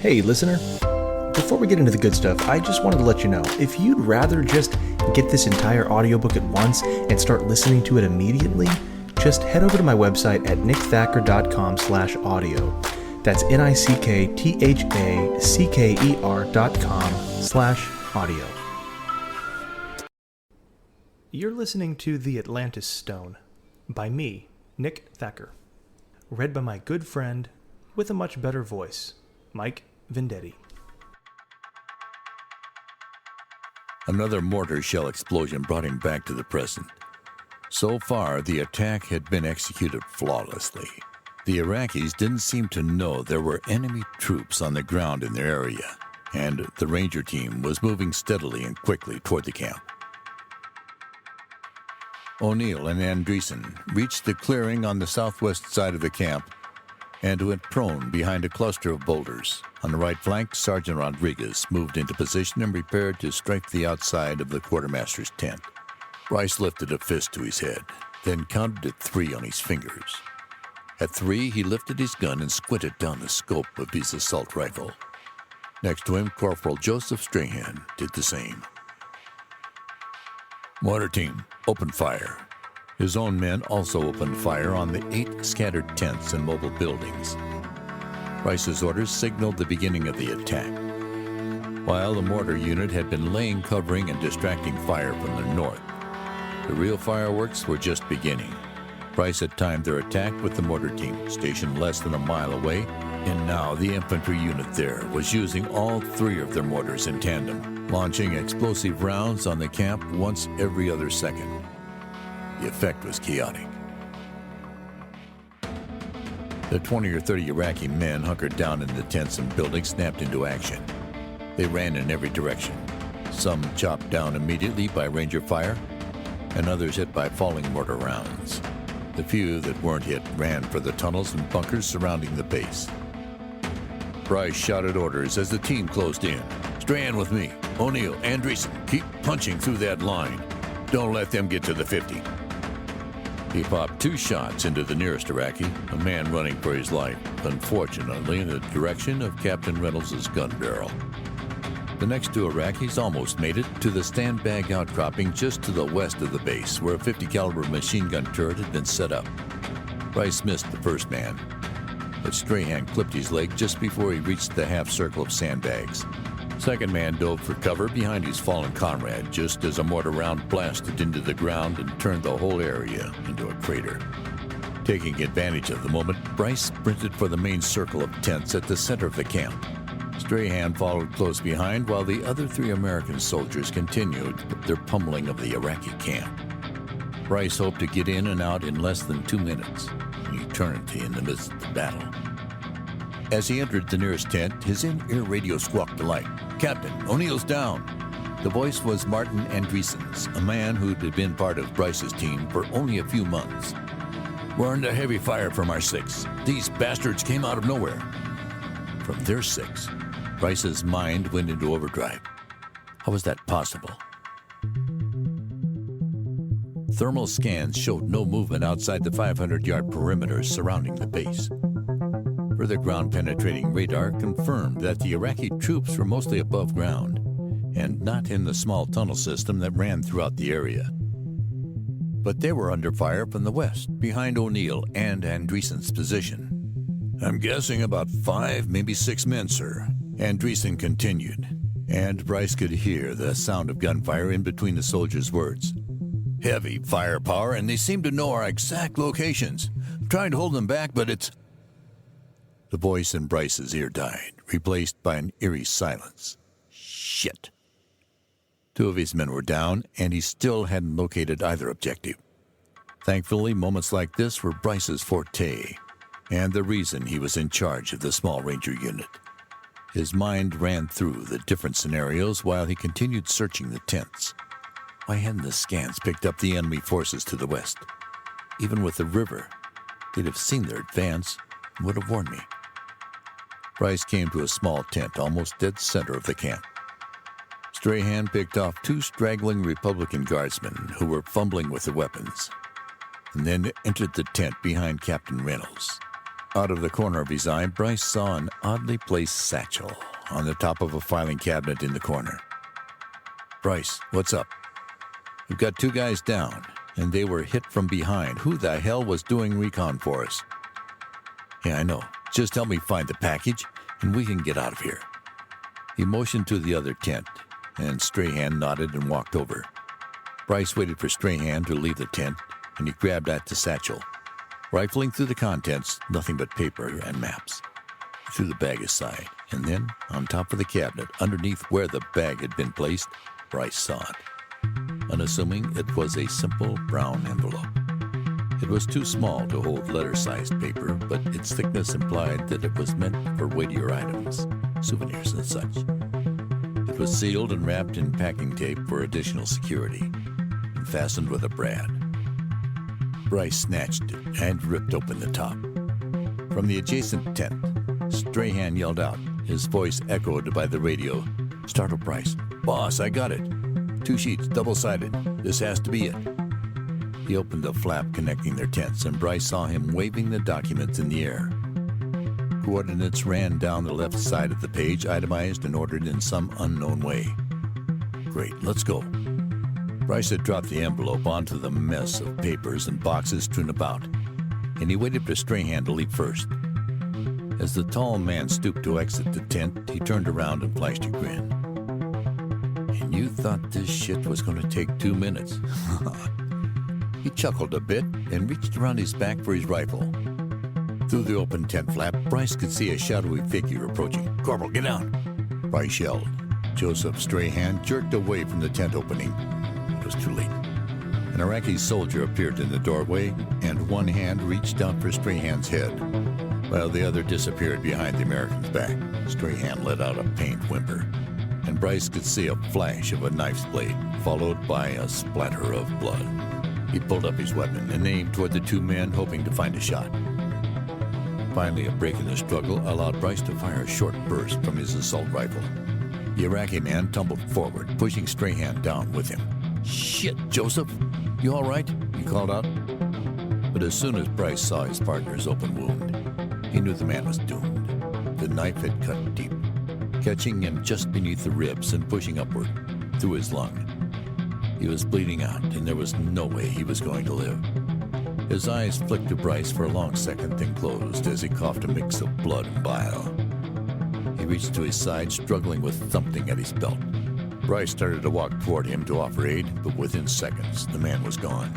Hey, listener. Before we get into the good stuff, I just wanted to let you know, if you'd rather just get this entire audiobook at once and start listening to it immediately, just head over to my website at nickthacker.com/audio. That's NICKTHACKER.com/audio. You're listening to The Atlantis Stone by me, Nick Thacker. Read by my good friend, with a much better voice, Mike Vendetti. Another mortar shell explosion brought him back to the present. So far, the attack had been executed flawlessly. The Iraqis didn't seem to know there were enemy troops on the ground in their area, and the Ranger team was moving steadily and quickly toward the camp. O'Neill and Andreessen reached the clearing on the southwest side of the camp and went prone behind a cluster of boulders. On the right flank, Sergeant Rodriguez moved into position and prepared to strike the outside of the quartermaster's tent. Bryce lifted a fist to his head, then counted at 3 on his fingers. At 3, he lifted his gun and squinted down the scope of his assault rifle. Next to him, Corporal Joseph Strahan did the same. Mortar team, open fire. His own men also opened fire on the 8 scattered tents and mobile buildings. Bryce's orders signaled the beginning of the attack. While the mortar unit had been laying covering and distracting fire from the north, the real fireworks were just beginning. Bryce had timed their attack with the mortar team, stationed less than a mile away, and now the infantry unit there was using all 3 of their mortars in tandem, launching explosive rounds on the camp once every other second. The effect was chaotic. The 20 or 30 Iraqi men hunkered down in the tents and buildings snapped into action. They ran in every direction, some chopped down immediately by Ranger fire, and others hit by falling mortar rounds. The few that weren't hit ran for the tunnels and bunkers surrounding the base. Bryce shouted orders as the team closed in. Strahan with me. O'Neill, Andreessen, keep punching through that line. Don't let them get to the 50. He popped 2 shots into the nearest Iraqi, a man running for his life, unfortunately in the direction of Captain Reynolds' gun barrel. The next 2 Iraqis almost made it to the sandbag outcropping just to the west of the base, where a 50 caliber machine gun turret had been set up. Bryce missed the first man, but Strahan clipped his leg just before he reached the half circle of sandbags. Second man dove for cover behind his fallen comrade just as a mortar round blasted into the ground and turned the whole area into a crater. Taking advantage of the moment, Bryce sprinted for the main circle of tents at the center of the camp. Strahan followed close behind while the other 3 American soldiers continued their pummeling of the Iraqi camp. Bryce hoped to get in and out in less than 2 minutes, an eternity in the midst of the battle. As he entered the nearest tent, his in-ear radio squawked to light. Captain, O'Neill's down. The voice was Martin Andreessen's, a man who'd been part of Bryce's team for only a few months. We're under heavy fire from our 6. These bastards came out of nowhere. From their 6, Bryce's mind went into overdrive. How was that possible? Thermal scans showed no movement outside the 500-yard perimeter surrounding the base. Further ground-penetrating radar confirmed that the Iraqi troops were mostly above ground and not in the small tunnel system that ran throughout the area. But they were under fire from the west, behind O'Neill and Andreessen's position. I'm guessing about 5, maybe 6 men, sir, Andreessen continued, and Bryce could hear the sound of gunfire in between the soldiers' words. Heavy firepower, and they seem to know our exact locations. I'm trying to hold them back, but it's... The voice in Bryce's ear died, replaced by an eerie silence. Shit. 2 of his men were down, and he still hadn't located either objective. Thankfully, moments like this were Bryce's forte, and the reason he was in charge of the small Ranger unit. His mind ran through the different scenarios while he continued searching the tents. Why hadn't the scans picked up the enemy forces to the west? Even with the river, they'd have seen their advance and would have warned me. Bryce came to a small tent almost dead center of the camp. Strahan picked off 2 straggling Republican guardsmen who were fumbling with their weapons, and then entered the tent behind Captain Reynolds. Out of the corner of his eye, Bryce saw an oddly placed satchel on the top of a filing cabinet in the corner. "Bryce, what's up?" "We've got 2 guys down, and they were hit from behind. Who the hell was doing recon for us?" "Yeah, I know. Just help me find the package, and we can get out of here." He motioned to the other tent, and Strahan nodded and walked over. Bryce waited for Strahan to leave the tent, and he grabbed at the satchel. Rifling through the contents, nothing but paper and maps. He threw the bag aside, and then, on top of the cabinet, underneath where the bag had been placed, Bryce saw it. Unassuming, it was a simple brown envelope. It was too small to hold letter-sized paper, but its thickness implied that it was meant for weightier items, souvenirs and such. It was sealed and wrapped in packing tape for additional security, and fastened with a brad. Bryce snatched it and ripped open the top. From the adjacent tent, Strahan yelled out, his voice echoed by the radio. Startled Bryce. "Boss, I got it. 2 sheets, double-sided. This has to be it." He opened the flap connecting their tents, and Bryce saw him waving the documents in the air. Coordinates ran down the left side of the page, itemized and ordered in some unknown way. "Great, let's go." Bryce had dropped the envelope onto the mess of papers and boxes strewn about, and he waited for Strahan to leap first. As the tall man stooped to exit the tent, he turned around and flashed a grin. "And you thought this shit was going to take 2 minutes?" He chuckled a bit and reached around his back for his rifle. Through the open tent flap, Bryce could see a shadowy figure approaching. "Corporal, get down!" Bryce yelled. Joseph Strahan jerked away from the tent opening. It was too late. An Iraqi soldier appeared in the doorway, and one hand reached out for Strahan's head, while the other disappeared behind the American's back. Strahan let out a pained whimper, and Bryce could see a flash of a knife's blade, followed by a splatter of blood. He pulled up his weapon and aimed toward the 2 men, hoping to find a shot. Finally, a break in the struggle allowed Bryce to fire a short burst from his assault rifle. The Iraqi man tumbled forward, pushing Strahan down with him. "Shit, Joseph! You all right?" he called out. But as soon as Bryce saw his partner's open wound, he knew the man was doomed. The knife had cut deep, catching him just beneath the ribs and pushing upward through his lung. He was bleeding out, and there was no way he was going to live. His eyes flicked to Bryce for a long second, then closed as he coughed a mix of blood and bile. He reached to his side, struggling with something at his belt. Bryce started to walk toward him to offer aid, but within seconds, the man was gone.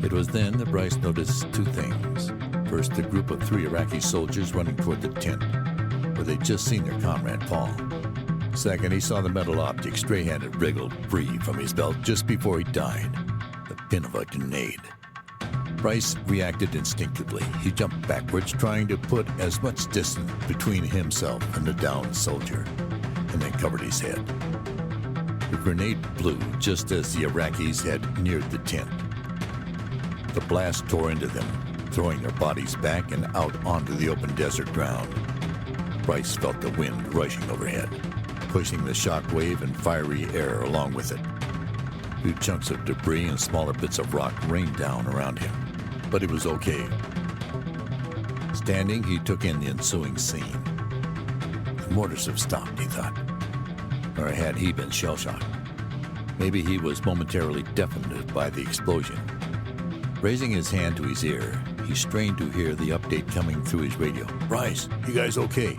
It was then that Bryce noticed 2 things. First, the group of 3 Iraqi soldiers running toward the tent, where they'd just seen their comrade fall. Second, he saw the metal object Strahan had wriggled free from his belt just before he died, the pin of a grenade. Bryce reacted instinctively. He jumped backwards, trying to put as much distance between himself and the downed soldier, and then covered his head. The grenade blew just as the Iraqis had neared the tent. The blast tore into them, throwing their bodies back and out onto the open desert ground. Bryce felt the wind rushing overhead, pushing the shock wave and fiery air along with it. 2 chunks of debris and smaller bits of rock rained down around him, but it was okay. Standing, he took in the ensuing scene. The mortars have stopped, he thought. Or had he been shell-shocked? Maybe he was momentarily deafened by the explosion. Raising his hand to his ear, he strained to hear the update coming through his radio. "Bryce, you guys okay?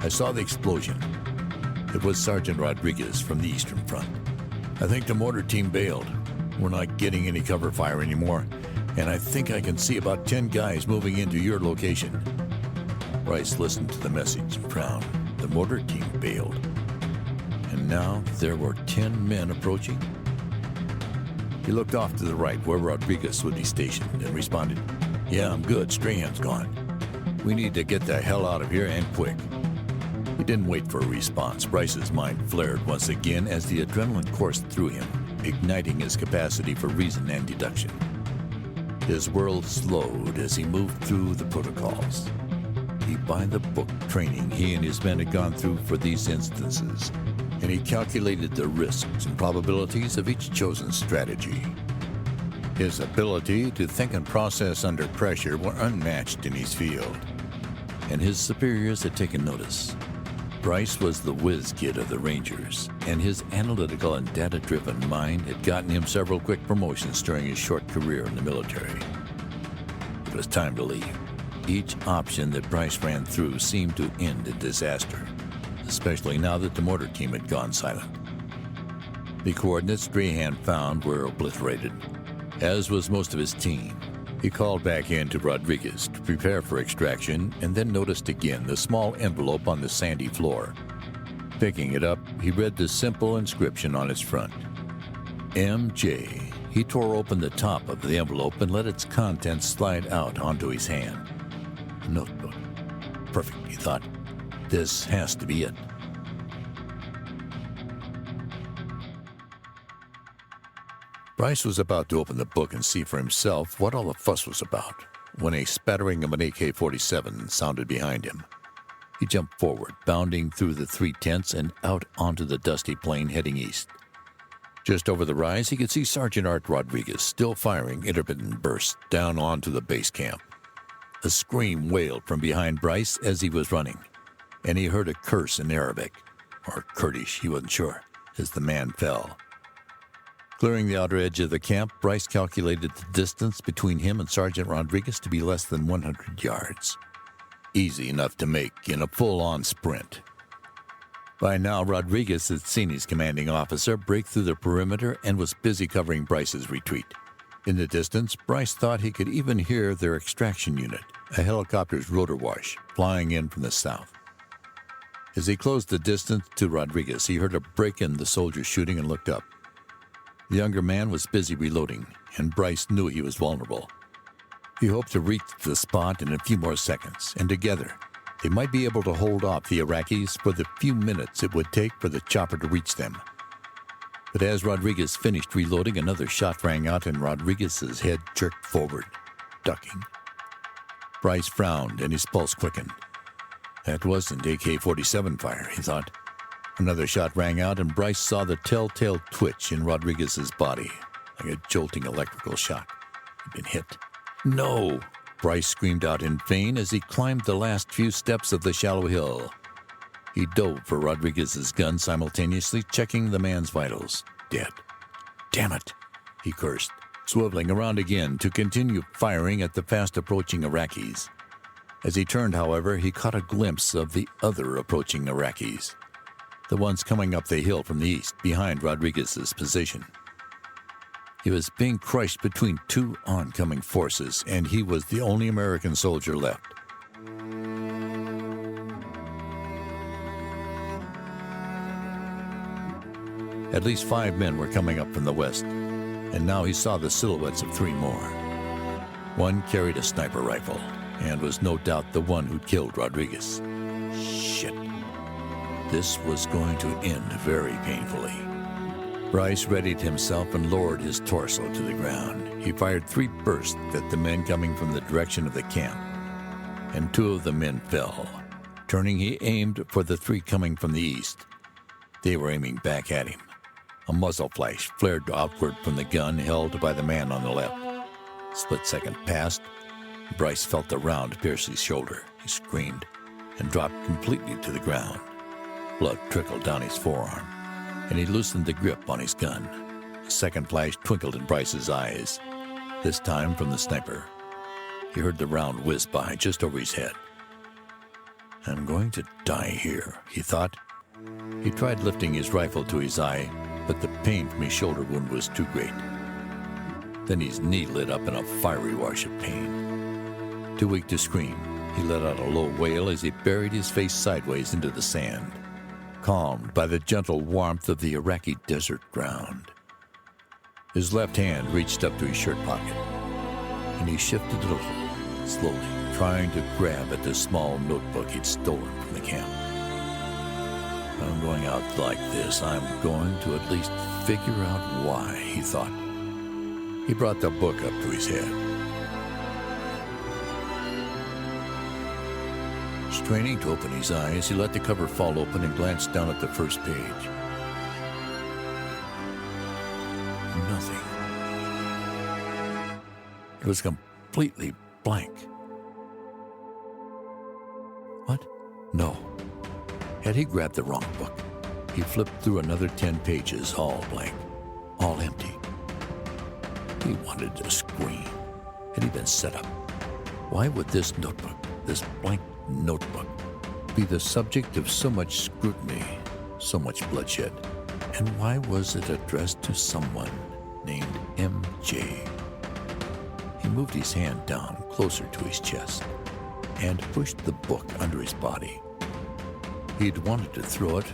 I saw the explosion." It was Sergeant Rodriguez from the Eastern Front. "I think the mortar team bailed. We're not getting any cover fire anymore, and I think I can see about 10 guys moving into your location." Bryce listened to the message and frowned. The mortar team bailed. And now there were 10 men approaching. He looked off to the right where Rodriguez would be stationed and responded, "Yeah, I'm good. Strahan's gone. We need to get the hell out of here, and quick." He didn't wait for a response. Bryce's mind flared once again as the adrenaline coursed through him, igniting his capacity for reason and deduction. His world slowed as he moved through the protocols. The by-the-book training he and his men had gone through for these instances, and he calculated the risks and probabilities of each chosen strategy. His ability to think and process under pressure were unmatched in his field, and his superiors had taken notice. Bryce was the whiz kid of the Rangers, and his analytical and data-driven mind had gotten him several quick promotions during his short career in the military. It was time to leave. Each option that Bryce ran through seemed to end in disaster, especially now that the mortar team had gone silent. The coordinates Strahan found were obliterated, as was most of his team. He called back in to Rodriguez to prepare for extraction and then noticed again the small envelope on the sandy floor. Picking it up, he read the simple inscription on its front. MJ. He tore open the top of the envelope and let its contents slide out onto his hand. A notebook. Perfect, he thought. This has to be it. Bryce was about to open the book and see for himself what all the fuss was about when a spattering of an AK-47 sounded behind him. He jumped forward, bounding through the 3 tents and out onto the dusty plain heading east. Just over the rise, he could see Sergeant Art Rodriguez still firing intermittent bursts down onto the base camp. A scream wailed from behind Bryce as he was running, and he heard a curse in Arabic, or Kurdish, he wasn't sure, as the man fell. Clearing the outer edge of the camp, Bryce calculated the distance between him and Sergeant Rodriguez to be less than 100 yards. Easy enough to make in a full-on sprint. By now, Rodriguez had seen his commanding officer break through the perimeter and was busy covering Bryce's retreat. In the distance, Bryce thought he could even hear their extraction unit, a helicopter's rotor wash, flying in from the south. As he closed the distance to Rodriguez, he heard a break in the soldiers shooting and looked up. The younger man was busy reloading, and Bryce knew he was vulnerable. He hoped to reach the spot in a few more seconds, and together, they might be able to hold off the Iraqis for the few minutes it would take for the chopper to reach them. But as Rodriguez finished reloading, another shot rang out and Rodriguez's head jerked forward, ducking. Bryce frowned and his pulse quickened. That wasn't AK-47 fire, he thought. Another shot rang out, and Bryce saw the telltale twitch in Rodriguez's body, like a jolting electrical shock. He'd been hit. No! Bryce screamed out in vain as he climbed the last few steps of the shallow hill. He dove for Rodriguez's gun, simultaneously checking the man's vitals. Dead. Damn it! He cursed, swiveling around again to continue firing at the fast-approaching Iraqis. As he turned, however, he caught a glimpse of the other approaching Iraqis, the ones coming up the hill from the east, behind Rodriguez's position. He was being crushed between 2 oncoming forces, and he was the only American soldier left. At least 5 men were coming up from the west, and now he saw the silhouettes of 3 more. One carried a sniper rifle, and was no doubt the one who'd killed Rodriguez. Shit. This was going to end very painfully. Bryce readied himself and lowered his torso to the ground. He fired 3 bursts at the men coming from the direction of the camp, and 2 of the men fell. Turning, he aimed for the 3 coming from the east. They were aiming back at him. A muzzle flash flared outward from the gun held by the man on the left. Split second passed. Bryce felt the round pierce his shoulder. He screamed and dropped completely to the ground. Blood trickled down his forearm, and he loosened the grip on his gun. A second flash twinkled in Bryce's eyes, this time from the sniper. He heard the round whiz by just over his head. I'm going to die here, he thought. He tried lifting his rifle to his eye, but the pain from his shoulder wound was too great. Then his knee lit up in a fiery wash of pain. Too weak to scream, he let out a low wail as he buried his face sideways into the sand, calmed by the gentle warmth of the Iraqi desert ground. His left hand reached up to his shirt pocket, and he shifted a little, slowly, trying to grab at the small notebook he'd stolen from the camp. I'm going out like this. I'm going to at least figure out why, he thought. He brought the book up to his head. Straining to open his eyes, he let the cover fall open and glanced down at the first page. Nothing. It was completely blank. What? No. Had he grabbed the wrong book? He flipped through another 10 pages, all blank, all empty. He wanted to scream. Had he been set up? Why would this notebook, this blank notebook, be the subject of so much scrutiny, so much bloodshed? And why was it addressed to someone named MJ? He moved his hand down closer to his chest and pushed the book under his body. He'd wanted to throw it,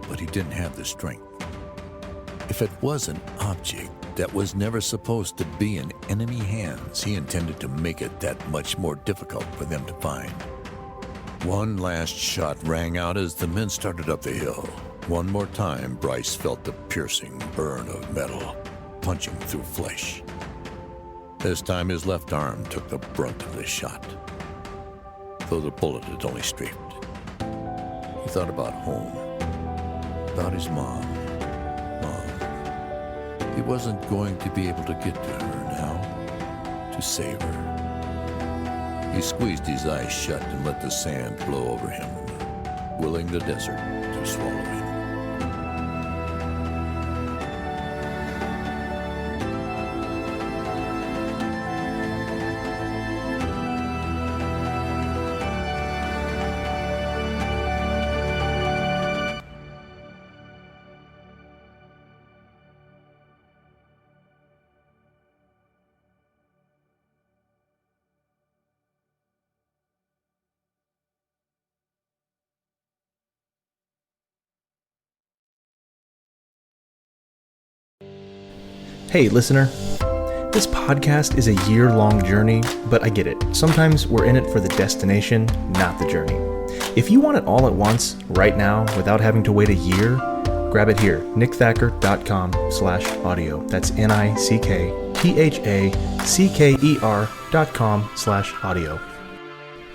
but he didn't have the strength. If it was an object that was never supposed to be in enemy hands, he intended to make it that much more difficult for them to find. One last shot rang out as the men started up the hill. One more time, Bryce felt the piercing burn of metal punching through flesh. This time his left arm took the brunt of the shot, though the bullet had only strafed. He thought about home, about his mom. He wasn't going to be able to get to her now, to save her. He squeezed his eyes shut and let the sand blow over him, willing the desert to swallow him. Hey, listener. This podcast is a year-long journey, but I get it. Sometimes we're in it for the destination, not the journey. If you want it all at once, right now, without having to wait a year, grab it here, nickthacker.com/audio. That's NICKTHACKER.com/audio.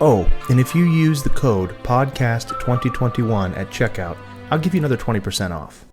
Oh, and if you use the code podcast2021 at checkout, I'll give you another 20% off.